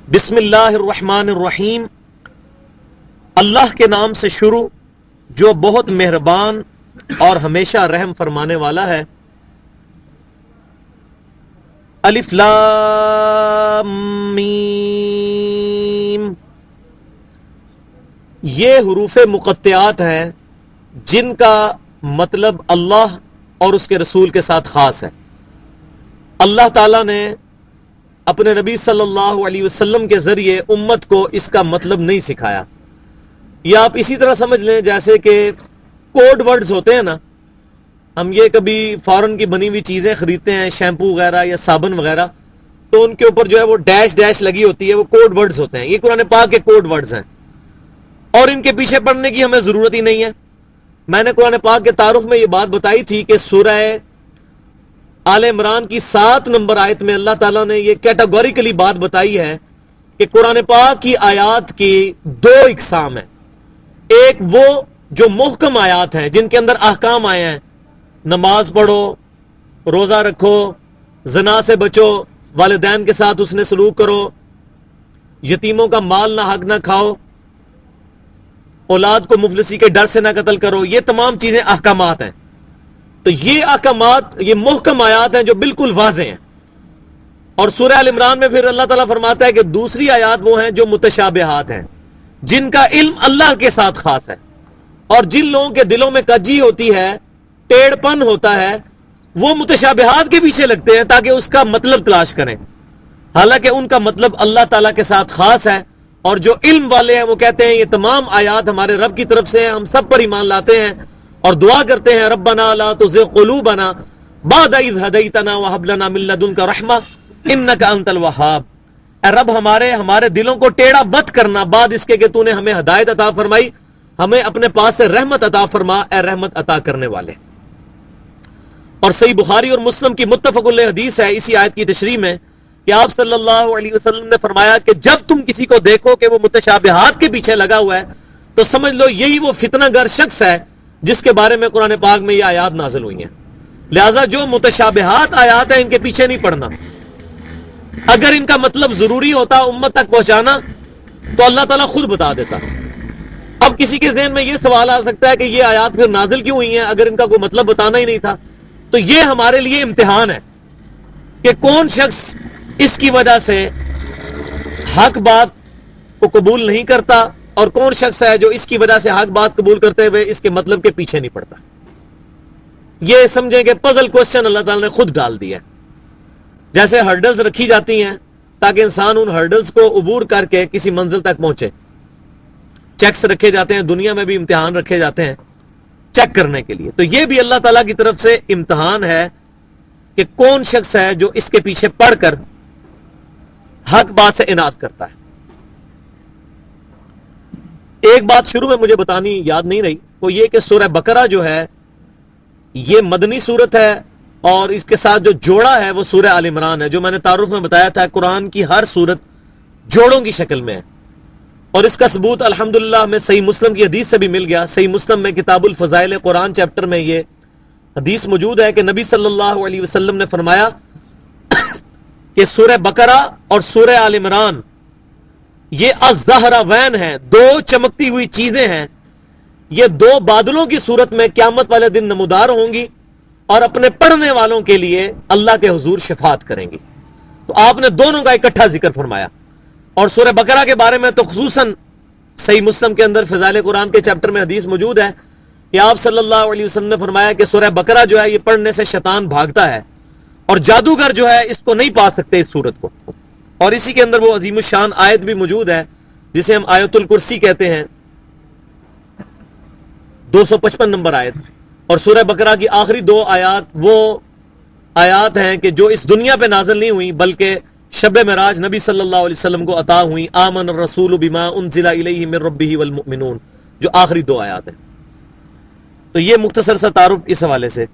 بسم اللہ الرحمن الرحیم، اللہ کے نام سے شروع جو بہت مہربان اور ہمیشہ رحم فرمانے والا ہے۔ الف لام میم، یہ حروف مقطعات ہیں جن کا مطلب اللہ اور اس کے رسول کے ساتھ خاص ہے۔ اللہ تعالیٰ نے اپنے نبی صلی اللہ علیہ وسلم کے ذریعے امت کو اس کا مطلب نہیں سکھایا۔ یا آپ اسی طرح سمجھ لیں جیسے کہ کوڈ ورڈز ہوتے ہیں نا، ہم یہ کبھی فارن کی بنی ہوئی چیزیں خریدتے ہیں، شیمپو وغیرہ یا صابن وغیرہ، تو ان کے اوپر جو ہے وہ ڈیش ڈیش لگی ہوتی ہے، وہ کوڈ ورڈز ہوتے ہیں۔ یہ قرآن پاک کے کوڈ ورڈز ہیں اور ان کے پیچھے پڑھنے کی ہمیں ضرورت ہی نہیں ہے۔ میں نے قرآن پاک کے تعارف میں یہ بات بتائی تھی کہ سورہ آل عمران کی 7 نمبر آیت میں اللہ تعالیٰ نے یہ کیٹاگوریکلی بات بتائی ہے کہ قرآن پاک کی آیات کی 2 اقسام ہیں۔ ایک وہ جو محکم آیات ہیں جن کے اندر احکام آئے ہیں، نماز پڑھو، روزہ رکھو، زنا سے بچو، والدین کے ساتھ اس نے سلوک کرو، یتیموں کا مال نہ حق نہ کھاؤ، اولاد کو مفلسی کے ڈر سے نہ قتل کرو، یہ تمام چیزیں احکامات ہیں۔ تو یہ احکامات، یہ محکم آیات ہیں جو بالکل واضح ہیں۔ اور سورہ آل عمران میں پھر اللہ تعالیٰ فرماتا ہے کہ دوسری آیات وہ ہیں جو متشابہات ہیں، جن کا علم اللہ کے ساتھ خاص ہے، اور جن لوگوں کے دلوں میں کجی ہوتی ہے، ٹیڑھ پن ہوتا ہے، وہ متشابہات کے پیچھے لگتے ہیں تاکہ اس کا مطلب تلاش کریں، حالانکہ ان کا مطلب اللہ تعالیٰ کے ساتھ خاص ہے۔ اور جو علم والے ہیں وہ کہتے ہیں یہ تمام آیات ہمارے رب کی طرف سے ہیں، ہم سب پر ایمان لاتے ہیں اور دعا کرتے ہیں ربنا لا تزغ قلوبنا بعد اذ ہدیتنا وہب لنا من لدنک رحمہ انک انت الوہاب۔ اے رب ہمارے دلوں کو ٹیڑھا مت کرنا بعد اس کے کہ تو نے ہمیں ہدایت عطا فرمائی، ہمیں اپنے پاس سے رحمت عطا فرما، اے رحمت عطا کرنے والے۔ اور صحیح بخاری اور مسلم کی متفق علیہ حدیث ہے اسی آیت کی تشریح میں کہ آپ صلی اللہ علیہ وسلم نے فرمایا کہ جب تم کسی کو دیکھو کہ وہ متشابہات کے پیچھے لگا ہوا ہے تو سمجھ لو یہی وہ فتنہ گر شخص ہے جس کے بارے میں قرآن پاک میں یہ آیات نازل ہوئی ہیں۔ لہٰذا جو متشابہات آیات ہیں ان کے پیچھے نہیں پڑنا۔ اگر ان کا مطلب ضروری ہوتا امت تک پہنچانا تو اللہ تعالیٰ خود بتا دیتا۔ اب کسی کے ذہن میں یہ سوال آ سکتا ہے کہ یہ آیات پھر نازل کیوں ہوئی ہیں اگر ان کا کوئی مطلب بتانا ہی نہیں تھا؟ تو یہ ہمارے لیے امتحان ہے کہ کون شخص اس کی وجہ سے حق بات کو قبول نہیں کرتا اور کون شخص ہے جو اس کی وجہ سے حق بات قبول کرتے ہوئے اس کے مطلب کے پیچھے نہیں پڑتا۔ یہ سمجھیں کہ پزل کوسچن اللہ تعالیٰ نے خود ڈال دیا ہے۔ جیسے ہرڈلز رکھی جاتی ہیں تاکہ انسان ان ہرڈلز کو عبور کر کے کسی منزل تک پہنچے، چیکس رکھے جاتے ہیں، دنیا میں بھی امتحان رکھے جاتے ہیں چیک کرنے کے لیے۔ تو یہ بھی اللہ تعالیٰ کی طرف سے امتحان ہے کہ کون شخص ہے جو اس کے پیچھے پڑھ کر حق بات سے اناد کرتا ہے۔ ایک بات شروع میں مجھے بتانی یاد نہیں رہی، وہ یہ کہ سورہ بقرہ جو ہے یہ مدنی سورت ہے اور اس کے ساتھ جو جوڑا ہے وہ سورہ آل عمران ہے۔ جو میں نے تعارف میں بتایا تھا قرآن کی ہر سورت جوڑوں کی شکل میں ہے، اور اس کا ثبوت الحمدللہ ہمیں صحیح مسلم کی حدیث سے بھی مل گیا۔ صحیح مسلم میں کتاب الفضائل قرآن چیپٹر میں یہ حدیث موجود ہے کہ نبی صلی اللہ علیہ وسلم نے فرمایا کہ سورہ بقرہ اور سورہ آل عمران یہ الزہراوین ہیں، 2 چمکتی ہوئی چیزیں ہیں، یہ 2 بادلوں کی صورت میں قیامت والے دن نمودار ہوں گی اور اپنے پڑھنے والوں کے لیے اللہ کے حضور شفاعت کریں گی۔ تو آپ نے دونوں کا اکٹھا ذکر فرمایا۔ اور سورہ بقرہ کے بارے میں تو خصوصاً صحیح مسلم کے اندر فضائل قرآن کے چیپٹر میں حدیث موجود ہے کہ آپ صلی اللہ علیہ وسلم نے فرمایا کہ سورہ بقرہ جو ہے یہ پڑھنے سے شیطان بھاگتا ہے اور جادوگر جو ہے اس کو نہیں پا سکتے اس سورت کو۔ اور اسی کے اندر وہ عظیم الشان آیت بھی موجود ہے جسے ہم آیت الکرسی کہتے ہیں، 255 نمبر آیت۔ اور سورہ بقرہ کی آخری 2 آیات وہ آیات ہیں کہ جو اس دنیا پہ نازل نہیں ہوئی بلکہ شب معراج نبی صلی اللہ علیہ وسلم کو عطا ہوئی۔ آمن الرسول بما انزل الیہ من ربہ والمؤمنون، جو آخری 2 آیات ہیں۔ تو یہ مختصر سا تعارف اس حوالے سے۔